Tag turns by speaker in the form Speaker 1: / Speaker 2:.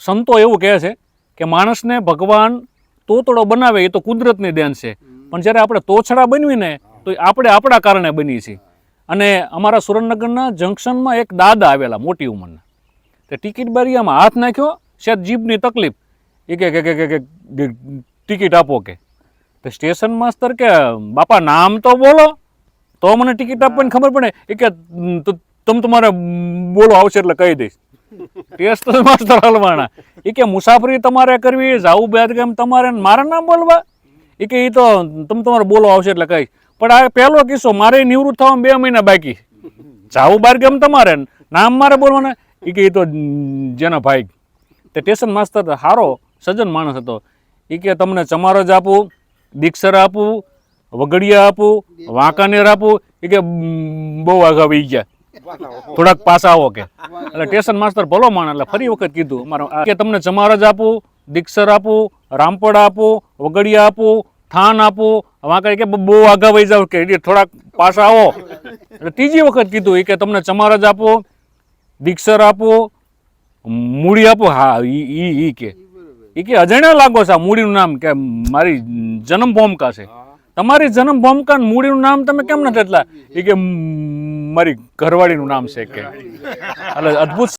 Speaker 1: સંતો એવું કહે છે કે માણસને ભગવાન તોતડો બનાવે એ તો કુદરતની દેન છે, પણ જ્યારે આપણે તોછડા બનવીને તો આપણે આપણા કારણે બની છીએ. અને અમારા સુરેન્દ્રનગરના જંકશનમાં એક દાદા આવેલા મોટી ઉંમરના, તે ટિકિટ બારીયામાં હાથ નાખ્યો, શાયદ જીભની તકલીફ, એ કે ટિકિટ આપો કે. તો સ્ટેશન માસ્તર કે બાપા નામ તો બોલો તો મને ટિકિટ આપવાની ખબર પડે. એ કે તમે તમારે બોલો આવશે એટલે કહી દઈશ. ટેસ્ટ માસ્તર હલવાણા. એ કે મુસાફરી તમારે કરવી, જાવું બેદગામ તમારે, મારા નામ બોલવા. એ કે એ તો તમે તમારે બોલો આવશે એટલે કહીશ. પણ આ પહેલો કિસ્સો, મારે નિવૃત્ત થવામાં 2 મહિના બાકી, જાવું બારગામ તમારે, નામ મારે બોલવાના. એ કે એ તો જેના ભાઈ. તે સ્ટેશન માસ્તર સારો સજ્જન માણસ હતો. એ કે તમને ચમારો જ આપું, દીક્ષર આપું, વગડિયા આપું, વાંકાનેર આપું. એ કે બહુ આગા વહી ગયા, થોડાક પાછા આવો કે. એટલે સ્ટેશન માસ્તર ભલો માણસ, એટલે ફરી વખત કીધું અમારા કે તમને ચમારો જ આપું, દીક્ષર આપું, રામપડ આપું, વગડિયા આપું, થાન આપું, વાંકા. કે બહુ આગા વહી જાવ કે થોડાક પાછા આવો. એટલે ત્રીજી વખત કીધું. એ કે તમને ચમારો જ આપું, દીક્ષર આપું, મૂડી આપું. હા ઈ કે એ કે અજાણ્યા લાગો છે આ મૂડીનું નામ, કે મારી જન્મ ભૂમિકા છે. તમારી જન્મ ભૂમિકા મૂડીનું નામ તમે કેમ નથી એટલા? એ કે મારી ઘરવાળીનું નામ છે કે. એટલે અદ્ભુત